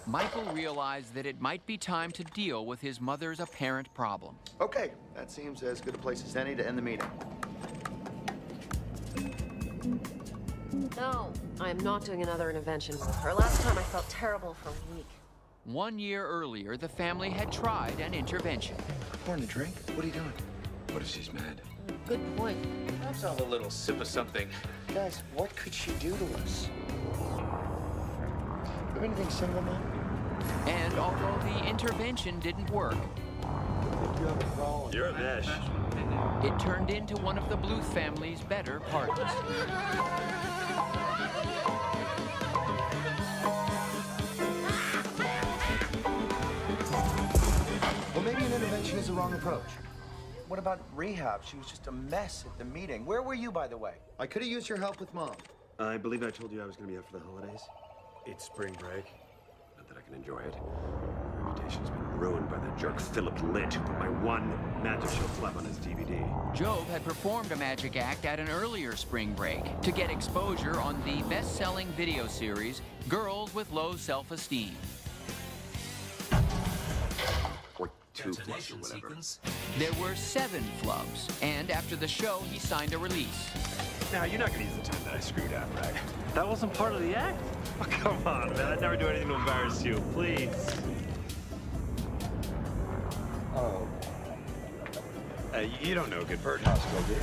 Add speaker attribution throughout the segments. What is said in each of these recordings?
Speaker 1: Michael realized that it might be time to deal with his mother's apparent problem.
Speaker 2: Okay, that seems as good a place as any to end the meeting.
Speaker 3: No, I am not doing another intervention with her. Last time I felt terrible for a week.
Speaker 1: 1 year earlier, the family had tried an intervention.
Speaker 2: Pouring a drink? What are you doing?
Speaker 4: What if she's mad?
Speaker 3: Good point.
Speaker 4: Let's have a little sip of something.
Speaker 2: Guys, what could she do to us? You have anything single, Mom?
Speaker 1: And although the intervention didn't work,
Speaker 4: You're a mesh.
Speaker 1: it turned into one of the Bluth family's better parties.
Speaker 2: Well, maybe an intervention is the wrong approach. What about rehab? She was just a mess at the meeting. Where were you, by the way? I could have used your help with Mom.
Speaker 4: I believe I told you I was going to be out for the holidays. It's spring break. Not that I can enjoy it. My reputation's been ruined by that jerk Philip Litt, who put my one magic show flub on his DVD.
Speaker 1: Job had performed a magic act at an earlier spring break to get exposure on the best-selling video series, Girls with Low Self-Esteem.
Speaker 4: Or 2 flubs or whatever.
Speaker 1: There were 7 flubs, and after the show, he signed a release.
Speaker 4: Now, you're not going to use the time that I screwed up, right? That wasn't part of the act? Oh, come on, man. I'd never do anything to embarrass you. Please.
Speaker 2: Oh.
Speaker 4: You don't know good birdhouse, do you?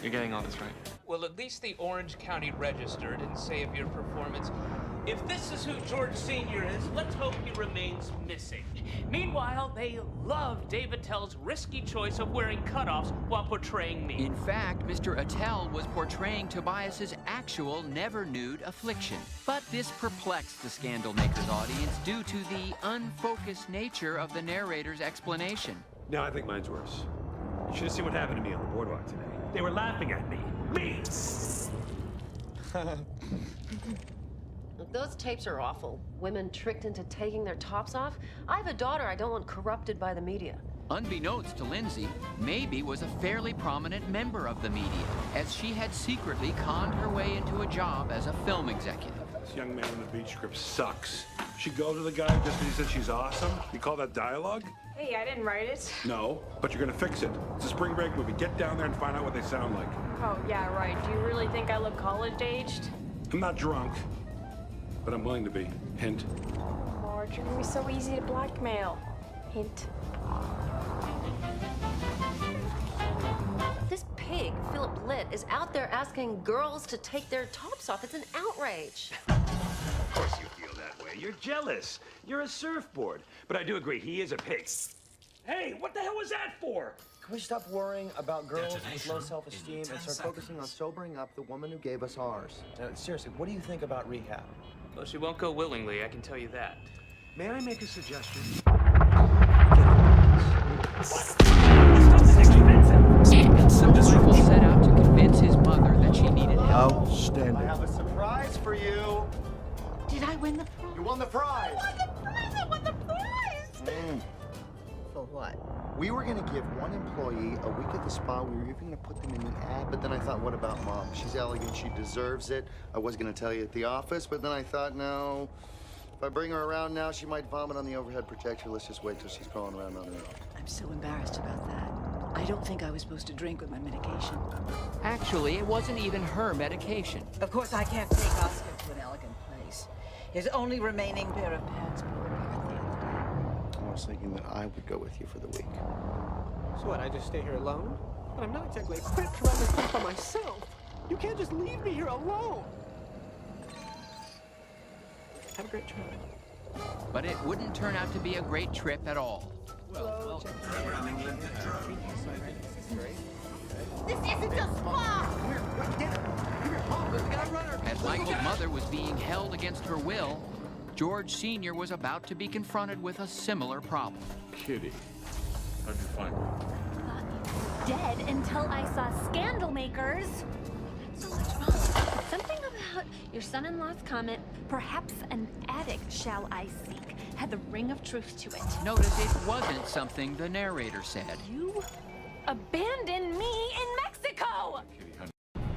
Speaker 5: You're getting all this right.
Speaker 6: Well, at least the Orange County Register didn't say of your performance, if this is who George Sr. is, let's hope he remains missing. Meanwhile, they love Dave Attell's risky choice of wearing cutoffs while portraying me.
Speaker 1: In fact, Mr. Attell was portraying Tobias's actual never-nude affliction. But this perplexed the Scandal Makers audience due to the unfocused nature of the narrator's explanation.
Speaker 4: No, I think mine's worse. You should have seen what happened to me on the boardwalk today. They were laughing at me. Me!
Speaker 3: Look, those tapes are awful. Women tricked into taking their tops off. I have a daughter I don't want corrupted by the media.
Speaker 1: Unbeknownst to Lindsay, Maybe was a fairly prominent member of the media, as she had secretly conned her way into a job as a film executive.
Speaker 7: This young man in the beach script sucks. She go to the guy just because he said she's awesome? You call that dialogue?
Speaker 8: Hey, I didn't write it.
Speaker 7: No, but you're gonna fix it. It's a spring break movie. Get down there and find out what they sound like.
Speaker 8: Oh, yeah, right. Do you really think I look college-aged?
Speaker 7: I'm not drunk, but I'm willing to be. Hint.
Speaker 8: Lord, you're gonna be so easy to blackmail. Hint.
Speaker 3: This pig, Philip Litt, is out there asking girls to take their tops off. It's an outrage.
Speaker 4: Of course you feel that way. You're jealous. You're a surfboard. But I do agree, he is a pig. Hey, what the hell was that for?
Speaker 2: Can we stop worrying about girls with low self-esteem and start focusing on sobering up the woman who gave us ours? Seriously, what do you think about rehab?
Speaker 6: Well, she won't go willingly, I can tell you that.
Speaker 4: May I make a suggestion?
Speaker 1: So Michael set out to convince his mother that she needed help.
Speaker 2: Outstanding. I have a surprise for you.
Speaker 3: Did I win the prize?
Speaker 2: You won the prize.
Speaker 3: I won the prize! For what?
Speaker 2: We were going to give one employee a week at the spa. We were even going to put them in the ad, but then I thought, what about Mom? She's elegant. She deserves it. I was going to tell you at the office, but then I thought, no. If I bring her around now, she might vomit on the overhead protector. Let's just wait till she's crawling around on her own.
Speaker 9: I'm so embarrassed about that. I don't think I was supposed to drink with my medication.
Speaker 1: Actually, it wasn't even her medication.
Speaker 9: Of course, I can't take Oscar to an elegant place. His only remaining pair of pants broke here at the end of the day.
Speaker 2: I was thinking that I would go with you for the week.
Speaker 10: So what, I just stay here alone? But I'm not exactly equipped to run this place by myself. You can't just leave me here alone. Have a great trip.
Speaker 1: But it wouldn't turn out to be a great trip at all.
Speaker 8: This isn't a spa!
Speaker 1: As Michael's mother was being held against her will, George Sr. was about to be confronted with a similar problem.
Speaker 7: Kitty, how'd you find her?
Speaker 8: Thought you were dead until I saw Scandal Makers. So much wrong. Something about your son-in-law's comment, perhaps an addict shall I seek, had the ring of truth to it.
Speaker 1: Notice it wasn't something the narrator said.
Speaker 8: You abandoned me in Mexico!
Speaker 7: Kitty, honey.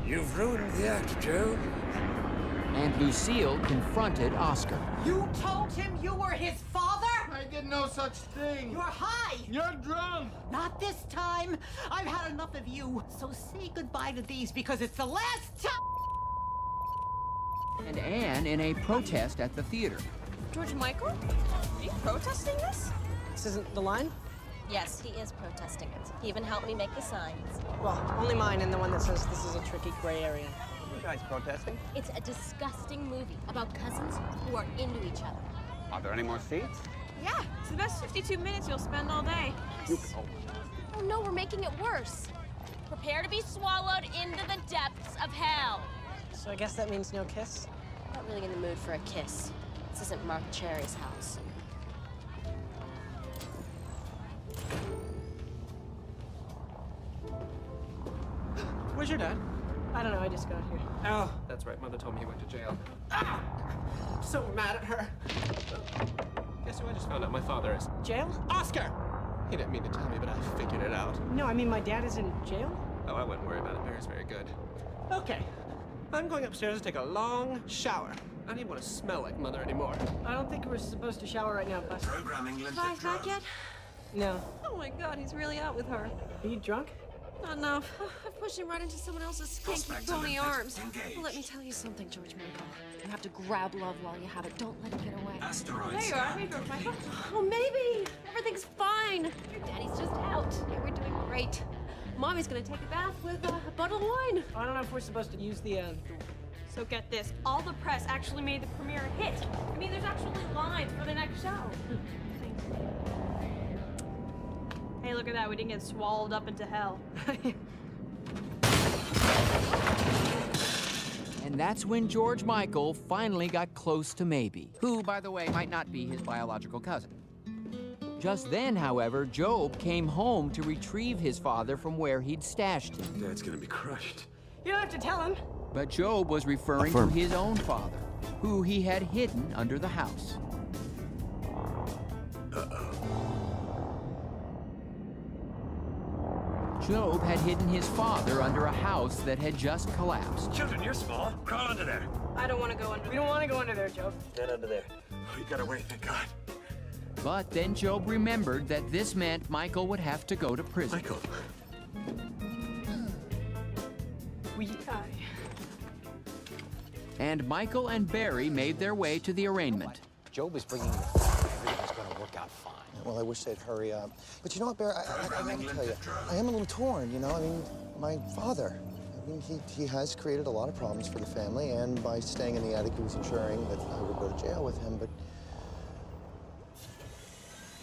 Speaker 4: You've ruined the act, Joe.
Speaker 1: And Lucille confronted Oscar.
Speaker 9: You told him you were his father?
Speaker 2: I did no such thing.
Speaker 9: You're high!
Speaker 10: You're drunk!
Speaker 9: Not this time! I've had enough of you, so say goodbye to these because it's the last time!
Speaker 1: And Anne in a protest at the theater.
Speaker 11: George Michael? Are you protesting this?
Speaker 10: This isn't the line?
Speaker 11: Yes, he is protesting it. He even helped me make the signs.
Speaker 10: Well, only mine and the one that says this is a tricky gray area. You guys protesting?
Speaker 11: It's a disgusting movie about cousins who are into each other.
Speaker 12: Are there any more seats?
Speaker 11: Yeah, it's the best 52 minutes you'll spend all day. Oh no, we're making it worse. Prepare to be swallowed into the depths of hell.
Speaker 10: So I guess that means no kiss?
Speaker 11: I'm not really in the mood for a kiss. This isn't Mark Cherry's house.
Speaker 10: Where's your dad? I don't know, I just got here.
Speaker 6: Oh, that's right. Mother told me he went to jail.
Speaker 10: I'm so mad at her.
Speaker 6: Guess who I just found out my father is?
Speaker 10: Jail?
Speaker 6: Oscar! He didn't mean to tell me, but I figured it out.
Speaker 10: No, I mean my dad is in jail?
Speaker 6: Oh, I wouldn't worry about it. Barry's very good.
Speaker 10: Okay. I'm going upstairs to take a long shower. I don't even want to smell like Mother anymore. I don't think we're supposed to shower right now, Buster.
Speaker 4: Programming
Speaker 11: Five back yet?
Speaker 10: No.
Speaker 11: Oh my god, he's really out with her.
Speaker 10: Are you drunk?
Speaker 11: Not enough. I've pushed him right into someone else's skanky bony arms. Well, let me tell you something, George Michael. You have to grab love while you have it. Don't let it get away.
Speaker 4: Asteroids.
Speaker 11: There you are. Hey, George Michael. Oh, maybe. Everything's fine. Your daddy's just out. Yeah, we're doing great. Mommy's gonna take a bath with a bottle of wine.
Speaker 10: I don't know if we're supposed to use the,
Speaker 13: So get this, all the press actually made the premiere a hit. I mean, there's actually lines for the next show. Hey, look at that, we didn't get swallowed up into hell.
Speaker 1: And that's when George Michael finally got close to Maybe, who, by the way, might not be his biological cousin. Just then, however, Job came home to retrieve his father from where he'd stashed him.
Speaker 4: Dad's gonna be crushed.
Speaker 10: You don't have to tell him.
Speaker 1: But Job was referring to his own father, who he had hidden under the house. Job had hidden his father under a house that had just collapsed.
Speaker 4: Children, you're small. Crawl under there.
Speaker 13: I don't want to go under.
Speaker 10: We don't want to go under there, Joe.
Speaker 4: Get under there. Oh, you got away, thank God.
Speaker 1: But then Job remembered that this meant Michael would have to go to prison.
Speaker 4: Michael.
Speaker 1: And Michael and Barry made their way to the arraignment.
Speaker 12: Job is bringing the fire. Everything's going to work out fine.
Speaker 2: Well, I wish they'd hurry up. But you know what, Bear? I gotta tell you, I am a little torn, you know? I mean, my father, I mean, he has created a lot of problems for the family, and by staying in the attic, he was ensuring that I would go to jail with him, but...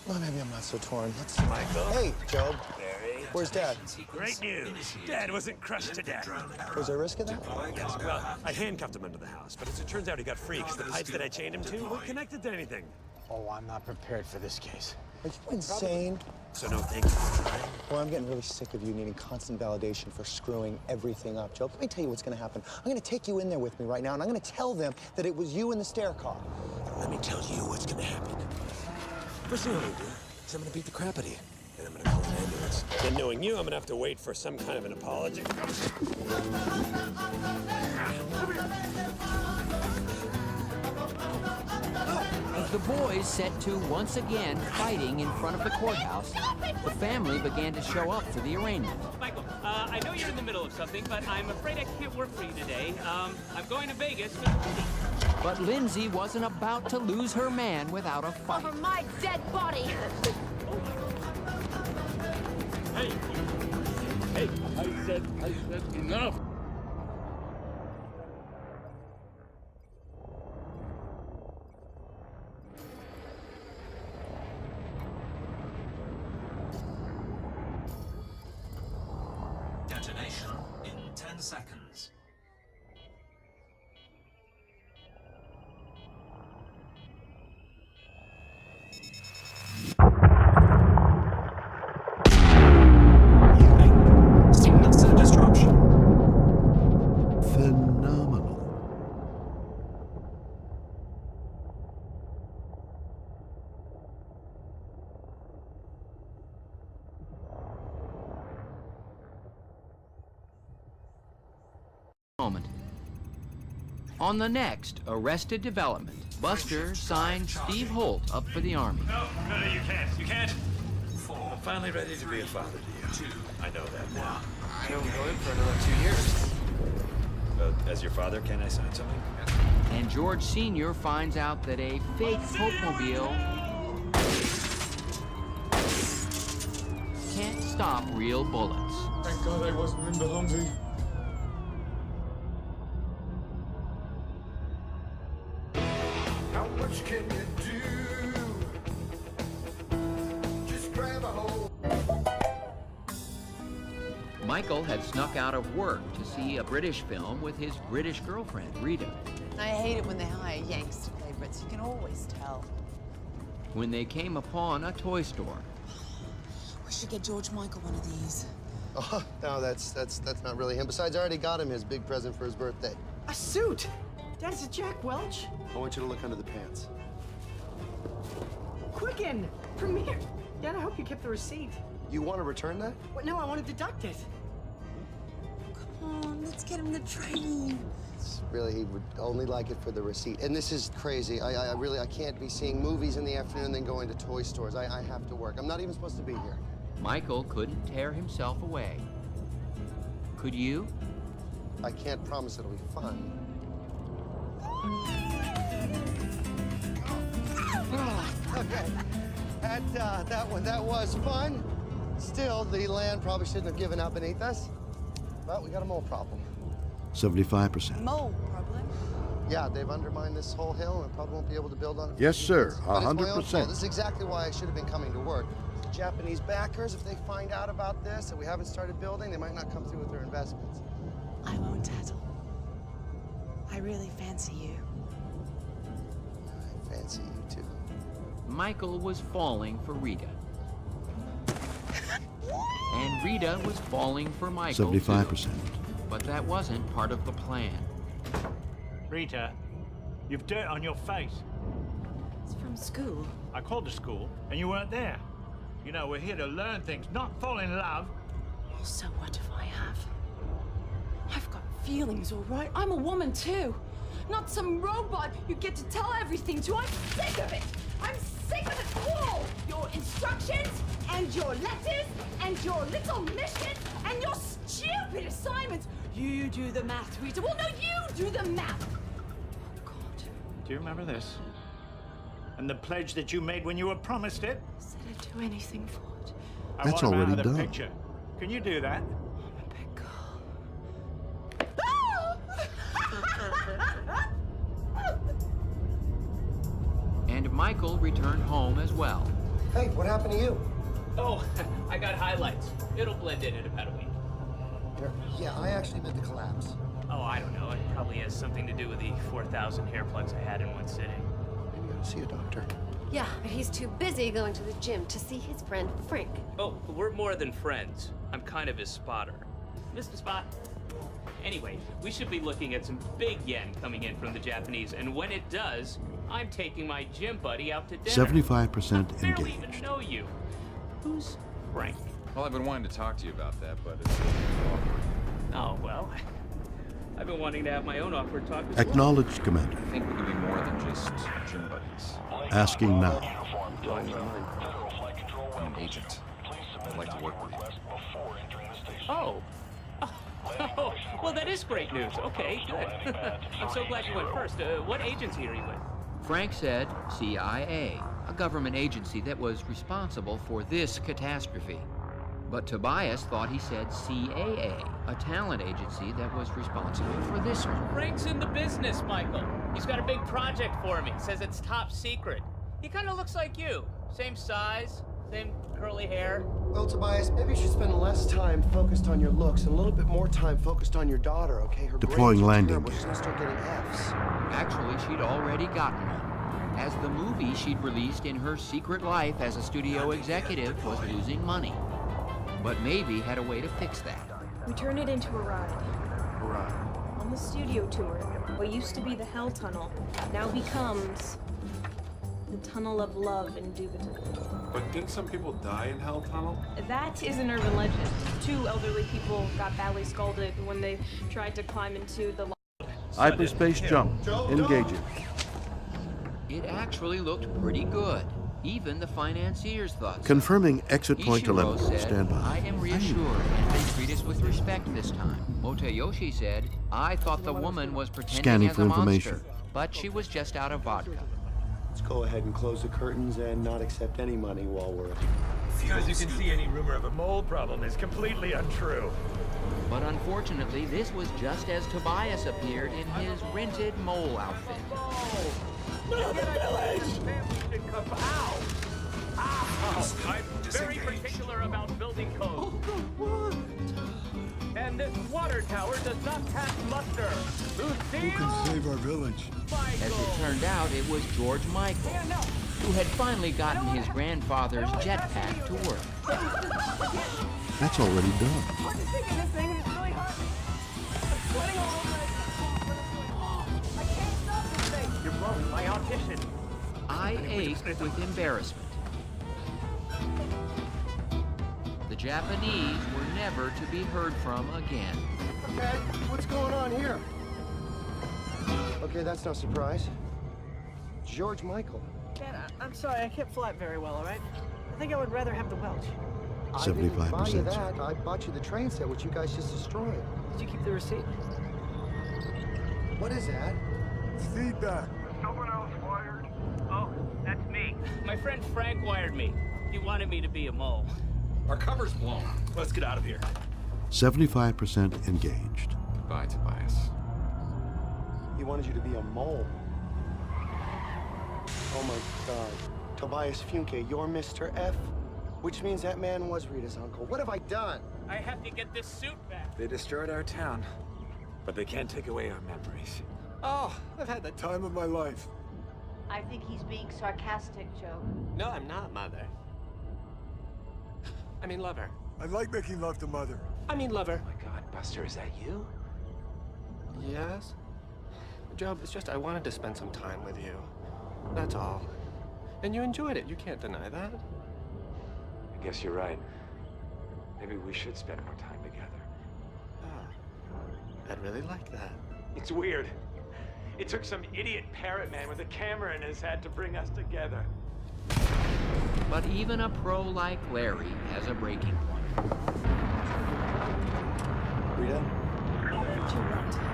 Speaker 2: Well, maybe I'm not so torn. Let's...
Speaker 4: Michael.
Speaker 2: Hey, Job.
Speaker 4: Barry.
Speaker 2: Where's Dad?
Speaker 4: Great news. Dad wasn't crushed to death.
Speaker 2: Was there a risk of that?
Speaker 4: Yes, well, I handcuffed him under the house, but as it turns out, he got free because the pipes that I chained him to weren't connected to anything.
Speaker 12: Oh, I'm not prepared for this case.
Speaker 2: Are you insane?
Speaker 4: So no thank you for trying.
Speaker 2: Well, I'm getting really sick of you needing constant validation for screwing everything up, Joe. Let me tell you what's going to happen. I'm going to take you in there with me right now, and I'm going to tell them that it was you in the stair car.
Speaker 4: Let me tell you what's going to happen. First thing I'm going to do is I'm going to beat the crap out of you. And I'm going to call an ambulance. Then knowing you, I'm going to have to wait for some kind of an apology.
Speaker 1: As the boys set to once again fighting in front of the courthouse, the family began to show up for the arraignment.
Speaker 6: Michael, I know you're in the middle of something, but I'm afraid I can't work for you today. I'm going to Vegas with Kitty.
Speaker 1: But Lindsay wasn't about to lose her man without a fight.
Speaker 11: Over my dead body!
Speaker 7: Hey, I said enough.
Speaker 14: Detonation in 10 seconds. Signature disruption.
Speaker 2: Phenomenal.
Speaker 1: moment. On the next Arrested Development, Buster signed Steve Holt up for the Army.
Speaker 7: No, you can't. You can't. I'm finally ready to be a father to you. I know that now.
Speaker 10: I don't go in for another 2 years.
Speaker 7: As your father, can I sign something?
Speaker 1: And George Sr. finds out that a fake Popemobile can't stop real bullets.
Speaker 15: Thank God I wasn't in the Humvee. How much can you do? Just grab a hold.
Speaker 1: Michael had snuck out of work to see a British film with his British girlfriend, Rita.
Speaker 9: I hate it when they hire Yanks to play Brits. You can always tell.
Speaker 1: When they came upon a toy store.
Speaker 16: We should get George Michael one of these.
Speaker 2: Oh, no, that's not really him. Besides, I already got him his big present for his birthday.
Speaker 10: A suit! That's a Jack Welch.
Speaker 2: I want you to look under the pants.
Speaker 10: Quicken! Premiere! Dad, I hope you kept the receipt.
Speaker 2: You want to return that?
Speaker 10: What? No, I want to deduct it.
Speaker 16: Come on, let's get him the training.
Speaker 2: Really, he would only like it for the receipt. And this is crazy. I really can't be seeing movies in the afternoon and then going to toy stores. I have to work. I'm not even supposed to be here.
Speaker 1: Michael couldn't tear himself away. Could you?
Speaker 2: I can't promise it'll be fun. Okay, that was fun. Still, the land probably shouldn't have given out beneath us. But we got a mole problem.
Speaker 12: 75%.
Speaker 9: Mole problem?
Speaker 2: Yeah, they've undermined this whole hill and probably won't be able to build on it.
Speaker 12: Yes, sir.
Speaker 2: But it's my own fault.
Speaker 12: 100%.
Speaker 2: This is exactly why I should have been coming to work. The Japanese backers, if they find out about this and we haven't started building, they might not come through with their investments.
Speaker 16: I won't tattle. I really fancy you.
Speaker 2: I fancy you too.
Speaker 1: Michael was falling for Rita. And Rita was falling for Michael.
Speaker 12: 75%.
Speaker 1: Too. But that wasn't part of the plan.
Speaker 17: Rita, you've dirt on your face.
Speaker 16: It's from school.
Speaker 17: I called the school, and you weren't there. You know, we're here to learn things, not fall in love.
Speaker 16: So what if I have? I've got feelings, all right? I'm a woman, too. Not some robot you get to tell everything to. I'm sick of it! I'm sick of it all! Your instructions, and your letters, and your little missions, and your stupid assignments. You do the math, Rita. Well, no, you do the math. Oh, God.
Speaker 17: Do you remember this? And the pledge that you made when you were promised it?
Speaker 16: I said I'd do anything for it.
Speaker 17: I
Speaker 12: That's
Speaker 17: want him out
Speaker 12: already
Speaker 17: of the
Speaker 12: done.
Speaker 17: picture. Can you do that?
Speaker 16: I'm a big girl.
Speaker 1: And Michael returned home as well.
Speaker 2: Hey, what happened to you?
Speaker 6: Oh, I got highlights. It'll blend in about a week.
Speaker 2: Yeah, I actually meant the collapse.
Speaker 6: Oh, I don't know. It probably has something to do with the 4,000 hair plugs I had in one sitting.
Speaker 2: Maybe you ought to see a doctor.
Speaker 3: Yeah, but he's too busy going to the gym to see his friend Frank.
Speaker 6: Oh, we're more than friends. I'm kind of his spotter. Mr. Spot. Anyway, we should be looking at some big yen coming in from the Japanese, and when it does, I'm taking my gym buddy out to dinner.
Speaker 12: 75%
Speaker 6: I barely
Speaker 12: engaged.
Speaker 6: even know you. Who's Frank?
Speaker 18: Well, I've been wanting to talk to you about that, but it's awkward.
Speaker 6: Oh, well, I've been wanting to have my own awkward talk as well.
Speaker 12: Acknowledged, Commander.
Speaker 18: I think we could be more than just gym buddies.
Speaker 12: Asking now.
Speaker 18: I'm an agent. I'd like to work with you.
Speaker 6: Oh. Oh, well, that is great news. Okay, good. I'm so glad you went first. What agency are you with?
Speaker 1: Frank said CIA, a government agency that was responsible for this catastrophe. But Tobias thought he said CAA, a talent agency that was responsible for this one.
Speaker 6: Frank's in the business, Michael. He's got a big project for me. Says it's top secret. He kind of looks like you. Same size, same curly hair.
Speaker 2: Well, Tobias, maybe you should spend less time focused on your looks and a little bit more time focused on your daughter, okay? Her
Speaker 12: Deploying
Speaker 2: grades are
Speaker 12: landing
Speaker 2: terrible. She's gonna start getting Fs.
Speaker 1: Actually, she'd already gotten one, as the movie she'd released in her secret life as a studio executive was losing money. But maybe had a way to fix that.
Speaker 13: We turn it into a ride.
Speaker 2: Right.
Speaker 13: On the studio tour, what used to be the Hell Tunnel now becomes the Tunnel of Love indubitably.
Speaker 7: But didn't some people die in Hell Tunnel?
Speaker 13: That is an urban legend. 2 elderly people got badly scalded when they tried to climb into the...
Speaker 12: Hyperspace jump. Engaging.
Speaker 1: It actually looked pretty good. Even the financiers thought so.
Speaker 12: Confirming exit point
Speaker 1: Ishiro
Speaker 12: telemetry.
Speaker 1: said,
Speaker 12: Stand by.
Speaker 1: I am reassured, and they treat us with respect this time. Motoyoshi said, I thought the woman was pretending
Speaker 12: Scanning
Speaker 1: as
Speaker 12: for
Speaker 1: a
Speaker 12: information.
Speaker 1: monster, but she was just out of vodka.
Speaker 2: Let's go ahead and close the curtains and not accept any money while we're...
Speaker 17: As you can see, any rumor of a mole problem is completely untrue.
Speaker 1: But unfortunately, this was just as Tobias appeared in his rented mole outfit.
Speaker 6: I'm very particular about building code. And this water tower does not pass muster.
Speaker 15: Who can save our village?
Speaker 1: As it turned out, it was George Michael, who had finally gotten his grandfather's jetpack to work.
Speaker 12: That's already done.
Speaker 13: I'm just thinking this thing and it's really hot. I'm sweating all over it. I can't stop this thing.
Speaker 6: You're blowing my audition.
Speaker 1: I ached with embarrassment. The Japanese were never to be heard from again.
Speaker 2: Okay, what's going on here? Okay, that's no surprise. George Michael.
Speaker 10: Dad, I'm sorry, I can't fly it very well, all right? I think I would rather have the Welch.
Speaker 12: 75%.
Speaker 2: I didn't buy you that. I bought you the train set, which you guys just destroyed.
Speaker 10: Did you keep the receipt?
Speaker 2: What is that?
Speaker 15: It's feedback.
Speaker 6: Someone else wired? Oh, that's me. My friend Frank wired me. He wanted me to be a mole.
Speaker 18: Our cover's blown. Let's get out of here.
Speaker 12: 75% engaged.
Speaker 18: Goodbye, Tobias.
Speaker 2: He wanted you to be a mole. Oh my God. Tobias Funke, you're Mr. F? Which means that man was Rita's uncle. What have I done?
Speaker 6: I have to get this suit back.
Speaker 4: They destroyed our town, but they can't take away our memories.
Speaker 10: Oh, I've had the
Speaker 15: Time of my life.
Speaker 9: I think he's being sarcastic, Joe.
Speaker 10: No, I'm not, Mother. I mean, lover.
Speaker 15: I like making love to Mother.
Speaker 10: I mean, lover.
Speaker 18: Oh my God, Buster, is that you?
Speaker 10: Yes? Job, it's just I wanted to spend some time with you. That's all. And you enjoyed it. You can't deny that.
Speaker 4: I guess you're right. Maybe we should spend more time together.
Speaker 10: Oh, I'd really like that.
Speaker 4: It's weird. It took some idiot parrot man with a camera in his head to bring us together.
Speaker 1: But even a pro like Larry has a breaking point.
Speaker 2: Rita?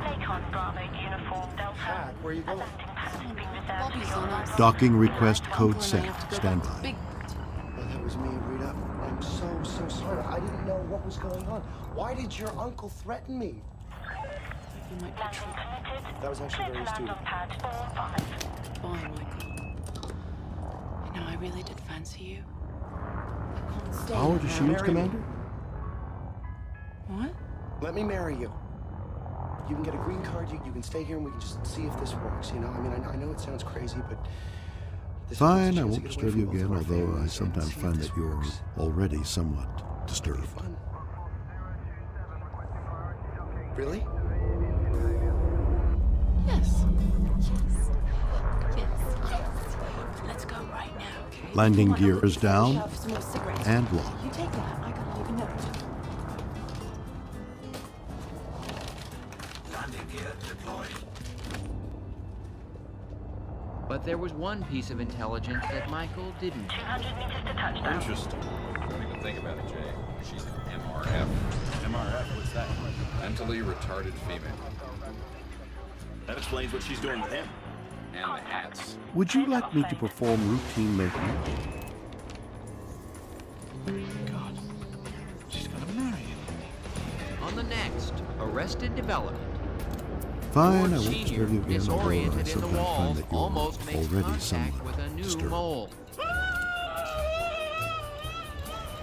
Speaker 19: Lakon Bravo uniform Delta.
Speaker 2: Pat, where are you going?
Speaker 8: Bobby's on us.
Speaker 12: Docking request code set. Stand by.
Speaker 8: Big
Speaker 2: Oh, that was me, Rita. I'm so sorry. I didn't know what was going on. Why did your uncle threaten me?
Speaker 8: You might be true.
Speaker 2: That was actually very stupid.
Speaker 8: Bye, Michael. You know, I really did fancy you. I can't stay.
Speaker 12: Power to shields,
Speaker 2: marry me.
Speaker 12: Commander?
Speaker 8: What?
Speaker 2: Let me marry you. You can get a green card, you can stay here and we can just see if this works, you know? I mean, I know it sounds crazy, but... this is a
Speaker 12: Fine, I
Speaker 2: chance
Speaker 12: won't
Speaker 2: to get
Speaker 12: disturb
Speaker 2: away
Speaker 12: you
Speaker 2: from both
Speaker 12: again,
Speaker 2: of our
Speaker 12: although I
Speaker 2: families and
Speaker 12: sometimes
Speaker 2: see if
Speaker 12: find
Speaker 2: this
Speaker 12: that you're
Speaker 2: works.
Speaker 12: already somewhat disturbed.
Speaker 2: Fun. Really?
Speaker 8: Yes. Yes. Let's go right now. Okay?
Speaker 12: Landing gear is down
Speaker 8: Shove some more cigarettes.
Speaker 12: and locked.
Speaker 8: You take that. I gotta leave a note.
Speaker 14: Landing gear deployed.
Speaker 1: But there was one piece of intelligence that Michael didn't.
Speaker 19: 200 meters to touchdown.
Speaker 18: Interesting. Don't even think about it, Jay. She's an MRF. MRF? What's that? Mentally retarded female.
Speaker 20: That explains what she's doing with him.
Speaker 18: And the hats.
Speaker 12: Would you like me to perform routine maintenance?
Speaker 17: God, she's gonna marry him.
Speaker 1: On the next, Arrested Development.
Speaker 12: Fine, I
Speaker 1: George
Speaker 12: won't
Speaker 1: Sr.,
Speaker 12: disturb you again, although I
Speaker 1: disoriented in the
Speaker 12: sometimes
Speaker 1: walls,
Speaker 12: find that you're
Speaker 1: almost makes
Speaker 12: already
Speaker 1: contact
Speaker 12: somewhat
Speaker 1: with a new
Speaker 12: disturbed.
Speaker 1: mole.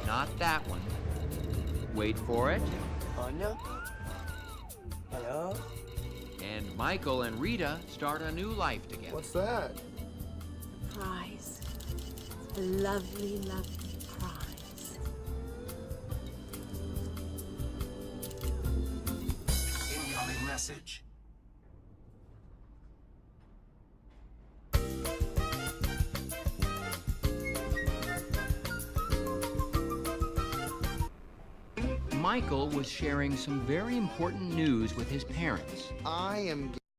Speaker 1: Not that one. Wait for it.
Speaker 10: Anya? Hello?
Speaker 1: And Michael and Rita start a new life together.
Speaker 2: What's that?
Speaker 8: Prize. A lovely, lovely prize.
Speaker 14: Incoming message.
Speaker 1: Michael was sharing some very important news with his parents.
Speaker 2: I am